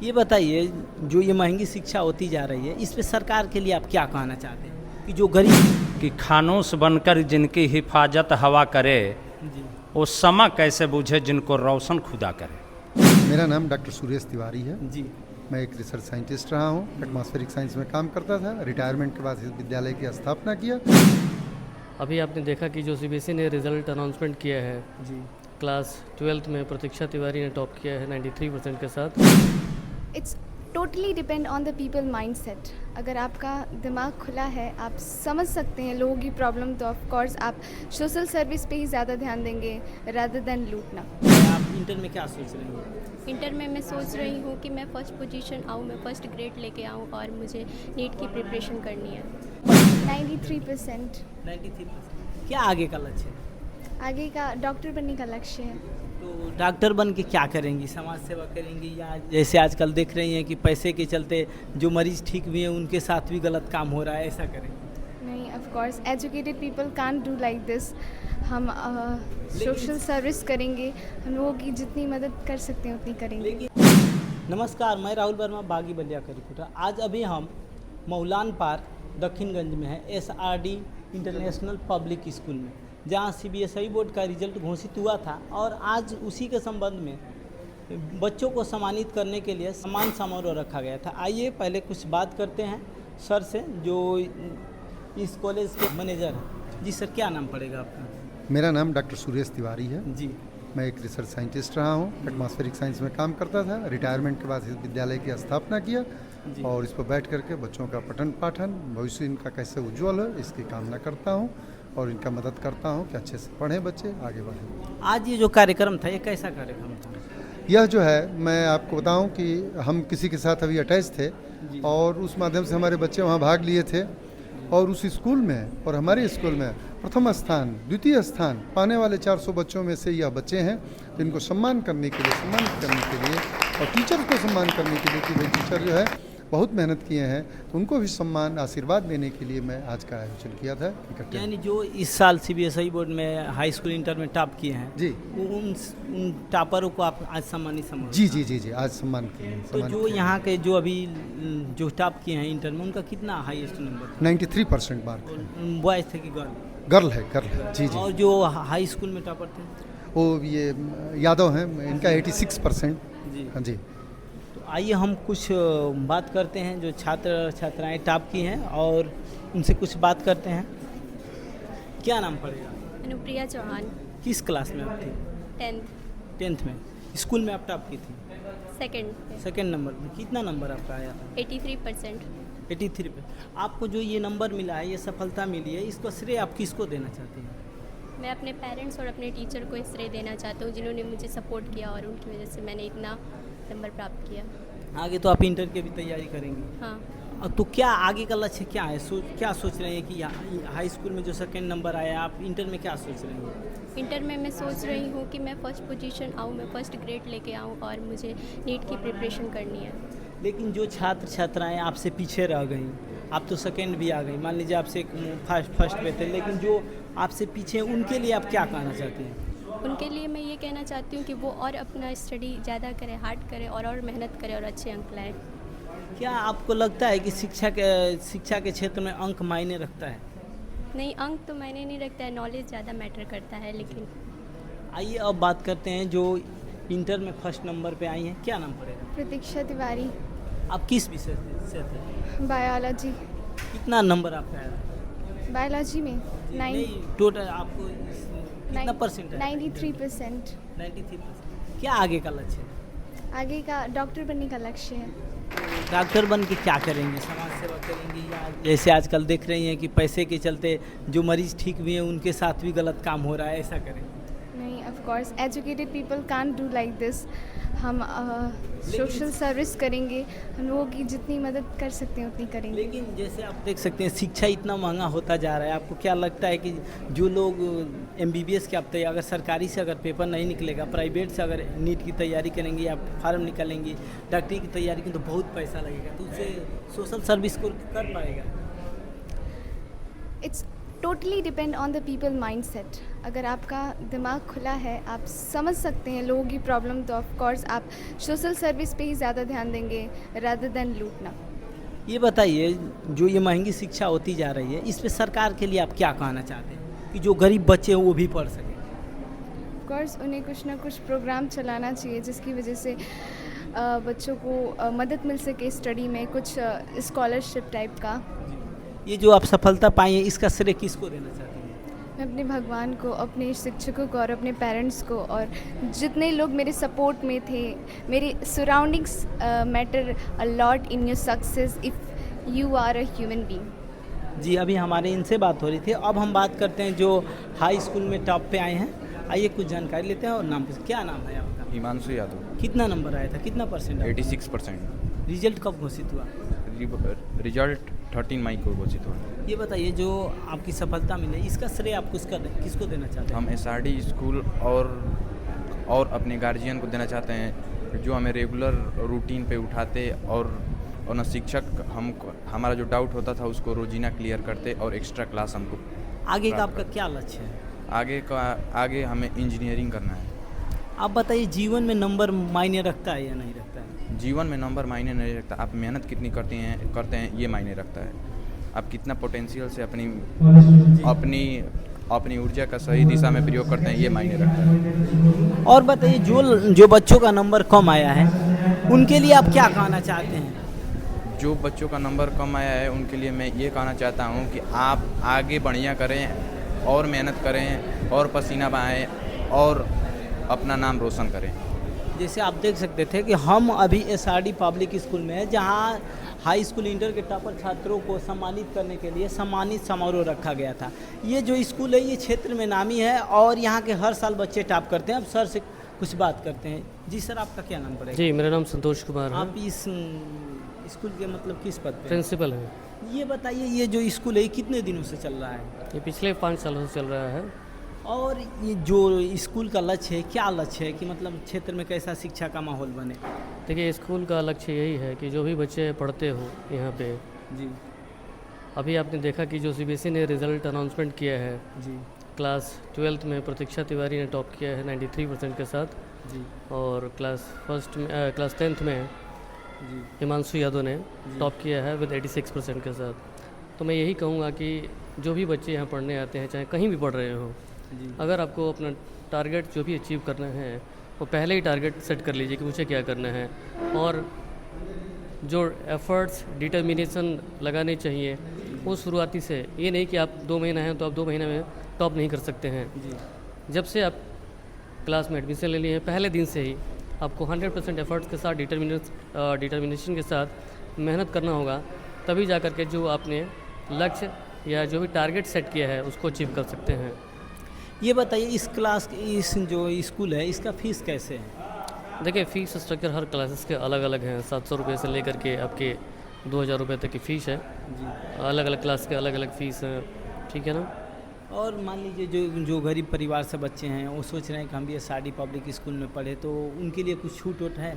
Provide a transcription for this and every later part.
ये बताइए, जो ये महंगी शिक्षा होती जा रही है, इस पे सरकार के लिए आप क्या कहना चाहते हैं कि जो गरीब। कि खानोस बनकर जिनकी हिफाजत हवा करे, जी। वो समा कैसे बूझे जिनको रोशन खुदा करे। मेरा नाम डॉक्टर सुरेश तिवारी है। जी। मैं एक रिसर्च साइंटिस्ट रहा हूँ, एटमॉस्फेरिक साइंस में काम करता था। रिटायरमेंट के बाद इस विद्यालय की स्थापना किया। अभी आपने देखा कि जो सीबीएसई ने रिज़ल्ट अनाउंसमेंट किया है, जी। क्लास 12th में प्रतीक्षा तिवारी ने टॉप किया है 93% के साथ। It's totally depend on the people mindset. अगर आपका दिमाग खुला है, आप समझ सकते हैं लोगों की प्रॉब्लम, तो ऑफ कोर्स आप सोशल सर्विस पे ही ज़्यादा ध्यान देंगे रादर देन लूटना। आप इंटर में क्या सोच रहे हैं? इंटर में मैं सोच रही हूँ कि मैं फ़र्स्ट पोजीशन आऊँ, मैं फ़र्स्ट ग्रेड लेके आऊँ और मुझे नीट की प्रिपरेशन करनी है। 93%। 93%। क्या आगे का लक्ष्य है? आगे का डॉक्टर बनने का लक्ष्य है। तो डॉक्टर बन के क्या करेंगी? समाज सेवा करेंगी, या जैसे आजकल देख रही हैं कि पैसे के चलते जो मरीज ठीक भी हैं उनके साथ भी गलत काम हो रहा है, ऐसा करें? नहीं, of course educated people can't do like this. हम सोशल सर्विस करेंगे, हम लोगों की जितनी मदद कर सकते हैं उतनी करेंगे। नमस्कार, मैं राहुल वर्मा, बागी बलिया का रिपोर्टर। आज अभी हम मौलान पार्क दक्षिणगंज में है, SRD इंटरनेशनल पब्लिक स्कूल में, जहां CBSI बोर्ड का रिजल्ट घोषित हुआ था। और आज उसी के संबंध में बच्चों को सम्मानित करने के लिए सम्मान समारोह रखा गया था। आइए पहले कुछ बात करते हैं सर से, जो इस कॉलेज के मैनेजर हैं। जी सर, क्या नाम पड़ेगा आपका? मेरा नाम डॉक्टर सुरेश तिवारी है। जी। मैं एक रिसर्च साइंटिस्ट रहा हूँ, एटमॉस्फेरिक साइंस में काम करता था। रिटायरमेंट के बाद इस विद्यालय की स्थापना किया और इस पर बैठ करके बच्चों का पठन पाठन, भविष्य इनका कैसे उज्ज्वल है, इसकी कामना करता हूँ और इनका मदद करता हूँ कि अच्छे से पढ़ें बच्चे, आगे बढ़ें। आज ये जो कार्यक्रम था, ये कैसा कार्यक्रम था? यह जो है, मैं आपको बताऊं कि हम किसी के साथ अभी अटैच थे और उस माध्यम से हमारे बच्चे वहाँ भाग लिए थे। और उस स्कूल में और हमारे स्कूल में प्रथम स्थान, द्वितीय स्थान पाने वाले 400 बच्चों में से यह बच्चे हैं, जिनको सम्मानित करने के लिए और टीचर को सम्मान करने के लिए कि भाई टीचर जो है बहुत मेहनत किए हैं, तो उनको भी सम्मान आशीर्वाद देने के लिए मैं आज का आयोजन किया था इकट्ठे। यानी जो इस साल CBSI बोर्ड में हाई स्कूल इंटर में टॉप किए हैं, जी, उन टॉपरों को आप आज सम्मानित समझ? जी जी जी जी, आज सम्मान किए। तो जो यहाँ के जो अभी जो टॉप किए हैं इंटर में, उनका कितना हाईएस्ट नंबर? 93% मार्क। बॉयज थे कि गर्ल? गर्ल है जी जी। और जो हाई स्कूल में टॉपर थे? वो ये यादव हैं, इनका 86%। जी। हाँ जी। तो आइए हम कुछ बात करते हैं जो छात्र छात्राएं टॉप की हैं, और उनसे कुछ बात करते हैं। क्या नाम पड़ेगा? अनुप्रिया चौहान। किस क्लास में आप थी? 10th 10th में। स्कूल में आप टॉप की थी? सेकंड सेकेंड नंबर में। कितना नंबर आपका आया था? 83%। 83 पे। आपको जो ये नंबर मिला है, ये सफलता मिली है, इसको श्रेय आप किसको देना चाहते हैं? मैं अपने पेरेंट्स और अपने टीचर को श्रेय देना चाहता हूँ, जिन्होंने मुझे सपोर्ट किया और उनकी वजह से मैंने इतना नंबर प्राप्त किया। आगे तो आप इंटर की भी तैयारी करेंगी? हाँ। तो क्या आगे का लक्ष्य क्या है? क्या सोच रहे हैं कि हाई स्कूल में जो सेकेंड नंबर आया, आप इंटर में क्या सोच रहे हैं? इंटर में मैं सोच रही हूँ कि मैं फ़र्स्ट पोजीशन आऊँ, मैं फ़र्स्ट ग्रेड लेके आऊँ और मुझे नीट की प्रिपरेशन करनी है। लेकिन जो छात्र छात्राएं आपसे पीछे रह गई, आप तो सेकेंड भी आ गई, मान लीजिए आपसे फर्स्ट पे थे, लेकिन जो आपसे पीछे, उनके लिए आप क्या कहना चाहते हैं? उनके लिए मैं ये कहना चाहती हूँ कि वो और अपना स्टडी ज़्यादा करें, हार्ड करें और मेहनत करें और अच्छे अंक लाएँ। क्या आपको लगता है कि शिक्षा के क्षेत्र में अंक मायने रखता है? नहीं, अंक तो मायने नहीं रखता है, नॉलेज ज़्यादा मैटर करता है। लेकिन आइए अब बात करते हैं जो इंटर में फर्स्ट नंबर पे आई हैं। क्या नाम पड़ेगा? प्रतीक्षा तिवारी। आप किस विषय से थे? बायोलॉजी। कितना नंबर आपका आया? बायोलॉजी में नहीं, टोटल आपको कितना परसेंट है? 93%। 93%। क्या आगे का लक्ष्य है? आगे का डॉक्टर बनने का लक्ष्य है। डॉक्टर बन के क्या करेंगी? समाज सेवा करेंगी, या जैसे आजकल देख रही हैं कि पैसे के चलते जो मरीज ठीक भी हैं उनके साथ भी गलत काम हो रहा है, ऐसा करें? नहीं, of course educated people can't do like this. हम सोशल सर्विस करेंगे, हम लोगों की जितनी मदद कर सकते हैं उतनी करेंगे। लेकिन जैसे आप देख सकते हैं शिक्षा इतना महंगा होता जा रहा है, आपको क्या लगता है कि जो लोग MBBS के आप तैयार, अगर सरकारी से अगर पेपर नहीं निकलेगा, प्राइवेट से अगर नीट की तैयारी करेंगे या फार्म निकालेंगी, डॉक्टरी की तैयारी की, तो बहुत पैसा लगेगा, तो उससे सोशल सर्विस को कर पाएगा? It's totally depend on the people mindset. अगर आपका दिमाग खुला है, आप समझ सकते हैं लोगों की प्रॉब्लम, तो ऑफ कोर्स आप सोशल सर्विस पे ही ज़्यादा ध्यान देंगे रादर देन लूटना। ये बताइए, जो ये महंगी शिक्षा होती जा रही है, इस पे सरकार के लिए आप क्या कहना चाहते हैं कि जो गरीब बच्चे हैं वो भी पढ़ सकें? ऑफ कोर्स उन्हें कुछ ना कुछ प्रोग्राम चलाना चाहिए जिसकी वजह से बच्चों को मदद मिल सके स्टडी में, कुछ स्कॉलरशिप टाइप का। ये जो आप सफलता पाई हैं, इसका श्रेय किसको देना चाहते हैं? मैं अपने भगवान को, अपने शिक्षकों को और अपने पेरेंट्स को, और जितने लोग मेरे सपोर्ट में थे। मेरे surroundings matter a lot in your success if you are a human being. जी, अभी हमारे इनसे बात हो रही थी। अब हम बात करते हैं जो हाई स्कूल में टॉप पे आए हैं। आइए कुछ जानकारी लेते हैं और नाम क्या नाम है आपका? हिमांशु यादव। कितना नंबर आया था, कितना परसेंट? 86%। रिजल्ट कब घोषित हुआ? रिजल्ट 13 मई को घोषित हुआ। ये बताइए, जो आपकी सफलता मिली, इसका श्रेय आप किसको देना चाहते हैं? हम SRD स्कूल और अपने गार्जियन को देना चाहते हैं, जो हमें रेगुलर रूटीन पे उठाते और न शिक्षक हमारा जो डाउट होता था उसको रोजीना क्लियर करते और एक्स्ट्रा क्लास हमको। आगे का आपका क्या लक्ष्य है? आगे हमें इंजीनियरिंग करना है। आप बताइए, जीवन में नंबर मायने रखता है या नहीं रखता है? जीवन में नंबर मायने नहीं रखता, आप मेहनत कितनी करते हैं ये मायने रखता है। आप कितना पोटेंशियल से अपनी ऊर्जा का सही दिशा में प्रयोग करते हैं, ये मायने रखता है। और बताइए, जो बच्चों का नंबर कम आया है, उनके लिए आप क्या कहना चाहते हैं? जो बच्चों का नंबर कम आया है उनके लिए मैं ये कहना चाहता हूँ कि आप आगे बढ़िया करें और मेहनत करें और पसीना बहाएं और अपना नाम रोशन करें। जैसे आप देख सकते थे कि हम अभी SRD पब्लिक स्कूल में हैं, जहां हाई स्कूल इंटर के टॉपर छात्रों को सम्मानित करने के लिए सम्मानित समारोह रखा गया था। ये जो स्कूल है, ये क्षेत्र में नामी है और यहाँ के हर साल बच्चे टॉप करते हैं। अब सर से कुछ बात करते हैं। जी सर, आपका क्या नाम पड़ेगा? जी, मेरा नाम संतोष कुमार है। आप इस स्कूल के मतलब किस पद पे? प्रिंसिपल है। ये बताइए, ये जो स्कूल है, ये कितने दिनों से चल रहा है? ये पिछले 5 सालों से चल रहा है। और ये जो स्कूल का लक्ष्य है, क्या लक्ष्य है कि मतलब क्षेत्र में कैसा शिक्षा का माहौल बने? देखिए, स्कूल का लक्ष्य यही है कि जो भी बच्चे पढ़ते हो यहाँ पे, जी, अभी आपने देखा कि जो CBSE ने रिज़ल्ट अनाउंसमेंट किया है, जी, क्लास 12th में प्रतीक्षा तिवारी ने टॉप किया है 93% के साथ, जी, और क्लास 10th में जी, हिमांशु यादव ने टॉप किया है विद 86% के साथ। तो मैं यही कहूँगा कि जो भी बच्चे यहाँ पढ़ने आते हैं, चाहे कहीं भी पढ़ रहे हो, जी, अगर आपको अपना टारगेट जो भी अचीव करना है वो पहले ही टारगेट सेट कर लीजिए कि मुझे क्या करना है, और जो एफर्ट्स डिटर्मिनेशन लगाने चाहिए वो शुरुआती से। ये नहीं कि आप 2 महीना हैं तो आप 2 महीने में टॉप नहीं कर सकते हैं। जी। जब से आप क्लास में एडमिशन ले लिए हैं, पहले दिन से ही आपको 100% एफर्ट्स के साथ डिटर्मिनेशन के साथ मेहनत करना होगा, तभी जा कर के जो आपने लक्ष्य या जो भी टारगेट सेट किया है उसको अचीव कर सकते हैं। ये बताइए, इस जो स्कूल है, इसका फीस कैसे है? देखिए, फ़ीस स्ट्रक्चर हर क्लासेस के अलग अलग हैं। 700 रुपये से लेकर के आपके 2000 रुपये तक की फ़ीस है। अलग अलग क्लास के अलग अलग फ़ीस हैं, ठीक है ना। और मान लीजिए जो गरीब परिवार से बच्चे हैं, वो सोच रहे हैं कि हम भी SRD पब्लिक स्कूल में पढ़े, तो उनके लिए कुछ छूट वूट है?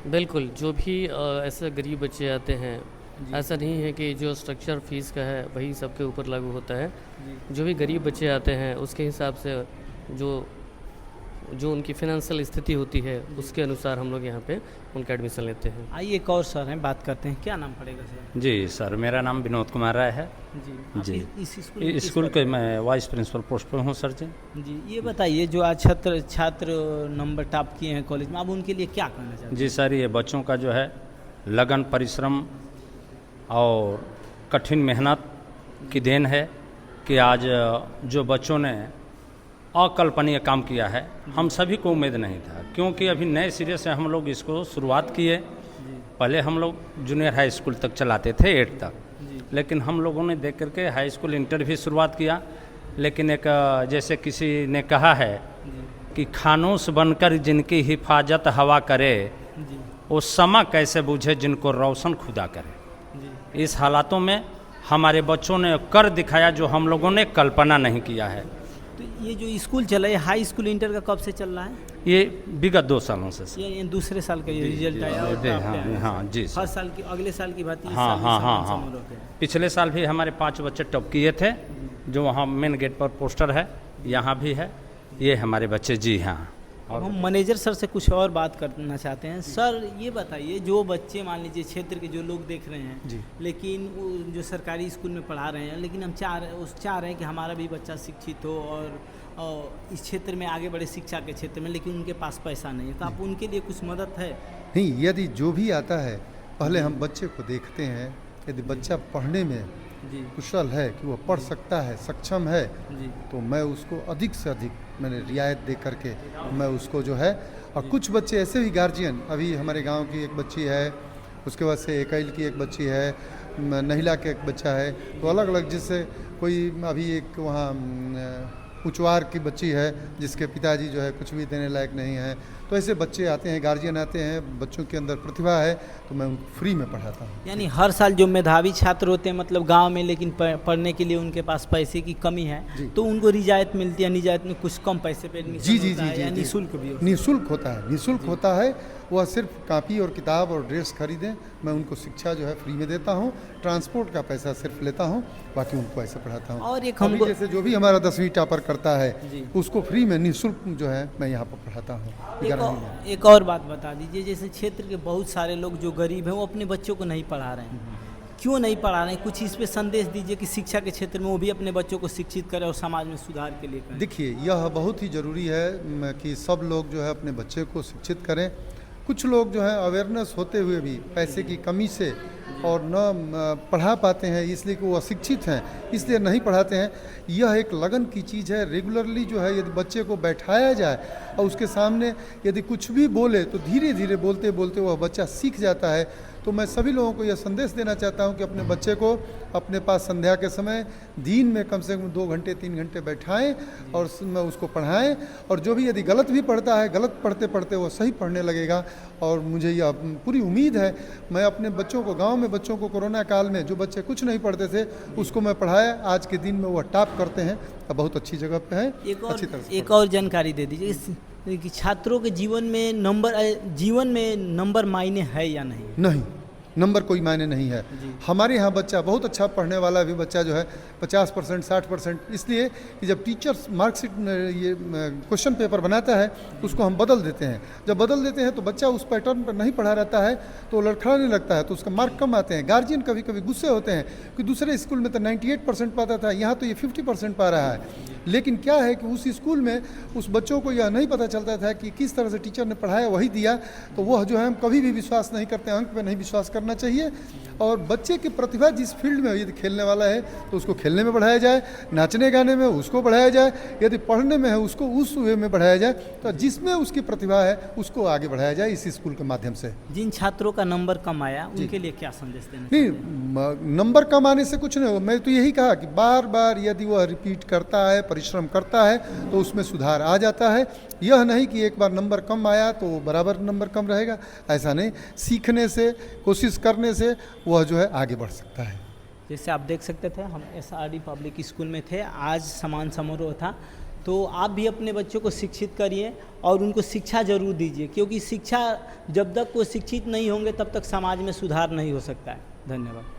बिल्कुल, जो भी ऐसे गरीब बच्चे आते हैं, ऐसा नहीं है कि जो स्ट्रक्चर फ़ीस का है वही सबके ऊपर लागू होता है। जो भी गरीब बच्चे आते हैं उसके हिसाब से जो उनकी फाइनेंशियल स्थिति होती है उसके अनुसार हम लोग यहाँ पे उनका एडमिशन लेते हैं। आइए, एक और सर हैं, बात करते हैं। क्या नाम पड़ेगा सर? जी सर, मेरा नाम विनोद कुमार राय है। जी, जी। इस स्कूल में किस स्कूल पद के पे? मैं वाइस प्रिंसिपल पोस्ट पे हूँ सर जी। जी, ये बताइए, जो आज छात्र नंबर टॉप किए हैं कॉलेज में, आप उनके लिए क्या कहना चाहते हैं? जी सर, ये बच्चों का जो है लगन, परिश्रम और कठिन मेहनत की देन है कि आज जो बच्चों ने अकल्पनीय काम किया है, हम सभी को उम्मीद नहीं था, क्योंकि अभी नए सिरे से हम लोग इसको शुरुआत किए। पहले हम लोग जूनियर हाई स्कूल तक चलाते थे, 8 तक, लेकिन हम लोगों ने देख करके हाई स्कूल इंटर भी शुरुआत किया। लेकिन एक जैसे किसी ने कहा है कि खानोश बनकर जिनकी हिफाजत हवा करे, वो समा कैसे बूझे जिनको रोशन खुदा करे। इस हालातों में हमारे बच्चों ने कर दिखाया जो हम लोगों ने कल्पना नहीं किया है। तो ये जो स्कूल चला है, हाई स्कूल इंटर का कब से चल रहा है? ये विगत 2 सालों से ये दूसरे साल का ये रिजल्ट आया और जी, top पे आया। हाँ जी सर। हर साल की, अगले साल की बात है, इस हाँ साल भी हाँ सम्मान हाँ समारोह हाँ, है। पिछले साल भी हमारे 5 बच्चे टॉप किए थे जो वहाँ मेन गेट पर पोस्टर है, यहाँ भी है, ये हमारे बच्चे। जी हाँ। अब हम मैनेजर सर से कुछ और बात करना चाहते हैं। सर ये बताइए, जो बच्चे मान लीजिए क्षेत्र के जो लोग देख रहे हैं जी। लेकिन वो जो सरकारी स्कूल में पढ़ा रहे हैं, लेकिन हम चाह रहे हैं कि हमारा भी बच्चा शिक्षित हो और इस क्षेत्र में आगे बढ़े, शिक्षा के क्षेत्र में, लेकिन उनके पास पैसा नहीं है, तो आप उनके लिए कुछ मदद है? नहीं, यदि जो भी आता है पहले हम बच्चे को देखते हैं, यदि बच्चा पढ़ने में जी कुशल है कि वह पढ़ सकता है, सक्षम है, जी तो मैं उसको अधिक से अधिक मैंने रियायत दे करके मैं उसको जो है। और कुछ बच्चे ऐसे भी गार्जियन, अभी हमारे गांव की एक बच्ची है, उसके बाद से एकैल की एक बच्ची है, नहिला के एक बच्चा है, तो अलग अलग, जिससे कोई अभी एक वहाँ उचवार की बच्ची है जिसके पिताजी जो है कुछ भी देने लायक नहीं है। तो ऐसे बच्चे आते हैं, गार्जियन आते हैं, बच्चों के अंदर प्रतिभा है, तो मैं उनको फ्री में पढ़ाता हूँ। यानी हर साल जो मेधावी छात्र होते हैं मतलब गांव में, लेकिन पढ़ने के लिए उनके पास पैसे की कमी है, तो उनको रियायत मिलती है, निजायत में कुछ कम पैसे पे एडमिशन जी जी होता जी है जी या जी। निःशुल्क भी होता है? निःशुल्क होता है, निःशुल्क होता है। वह सिर्फ कापी और किताब और ड्रेस खरीदें, मैं उनको शिक्षा जो है फ्री में देता हूँ। ट्रांसपोर्ट का पैसा सिर्फ लेता हूँ, बाकी उनको ऐसे पढ़ाता हूँ। और एक अभी हमको जैसे जो भी हमारा 10वीं टॉपर करता है जी। उसको फ्री में निःशुल्क जो है मैं यहाँ पर पढ़ाता हूँ। एक और बात बता दीजिए, जैसे क्षेत्र के बहुत सारे लोग जो गरीब हैं वो अपने बच्चों को नहीं पढ़ा रहे हैं, क्यों नहीं पढ़ा रहे हैं? कुछ इस पे संदेश दीजिए कि शिक्षा के क्षेत्र में वो भी अपने बच्चों को शिक्षित करें और समाज में सुधार के लिए करें। देखिए, यह बहुत ही ज़रूरी है कि सब लोग जो है अपने बच्चे को शिक्षित करें। कुछ लोग जो है अवेयरनेस होते हुए भी पैसे की कमी से और न पढ़ा पाते हैं, इसलिए कि वो अशिक्षित हैं, इसलिए नहीं पढ़ाते हैं। यह एक लगन की चीज़ है। रेगुलरली जो है यदि बच्चे को बैठाया जाए और उसके सामने यदि कुछ भी बोले तो धीरे धीरे बोलते बोलते वह बच्चा सीख जाता है। तो मैं सभी लोगों को यह संदेश देना चाहता हूं कि अपने बच्चे को अपने पास संध्या के समय दिन में कम से कम 2 घंटे 3 घंटे बैठाएं और उसको पढ़ाएं। और जो भी यदि गलत भी पढ़ता है, गलत पढ़ते पढ़ते वो सही पढ़ने लगेगा। और मुझे यह पूरी उम्मीद है, मैं अपने बच्चों को, गांव में बच्चों को कोरोना काल में जो बच्चे कुछ नहीं पढ़ते थे उसको मैं पढ़ाया, आज के दिन में वह टॉप करते हैं, बहुत अच्छी जगह पे हैं। अच्छी तरह से एक और जानकारी दे दीजिए कि छात्रों के जीवन में नंबर मायने है या नहीं? नहीं, नंबर कोई मायने नहीं है। हमारे यहाँ बच्चा बहुत अच्छा पढ़ने वाला भी बच्चा जो है 50% 60%, इसलिए कि जब टीचर्स मार्कशीट ये क्वेश्चन पेपर बनाता है उसको हम बदल देते हैं। जब बदल देते हैं तो बच्चा उस पैटर्न पर नहीं पढ़ा रहता है तो लड़खड़ाने लगता है, तो उसका मार्क कम आते हैं। गार्जियन कभी कभी गुस्से होते हैं कि दूसरे स्कूल में तो 98% पाता था, यहाँ तो ये 50% पा रहा है। लेकिन क्या है कि उस स्कूल में उस बच्चों को यह नहीं पता चलता था कि किस तरह से टीचर ने पढ़ाया वही दिया, तो वह जो है हम कभी भी विश्वास नहीं करते, अंक पे नहीं विश्वास करना चाहिए। और बच्चे की प्रतिभा जिस फील्ड में, यदि खेलने वाला है तो उसको खेलने में बढ़ाया जाए, नाचने गाने में उसको बढ़ाया जाए, यदि पढ़ने में है उसको उस वे में बढ़ाया जाए, तो जिसमें उसकी प्रतिभा है उसको आगे बढ़ाया जाए इस स्कूल के माध्यम से। जिन छात्रों का नंबर कम आया उनके लिए क्या संदेश देना? नहीं, नंबर कम आने से कुछ नहीं हो। मैं तो यही कहा कि बार बार यदि वह रिपीट करता है, परिश्रम करता है, तो उसमें सुधार आ जाता है। यह नहीं कि एक बार नंबर कम आया तो बराबर नंबर कम रहेगा, ऐसा नहीं। सीखने से, कोशिश करने से वह जो है आगे बढ़ सकता है। जैसे आप देख सकते थे, हम SRD पब्लिक स्कूल में थे, आज सम्मान समारोह था। तो आप भी अपने बच्चों को शिक्षित करिए और उनको शिक्षा जरूर दीजिए, क्योंकि शिक्षा, जब तक वो शिक्षित नहीं होंगे तब तक समाज में सुधार नहीं हो सकता है। धन्यवाद।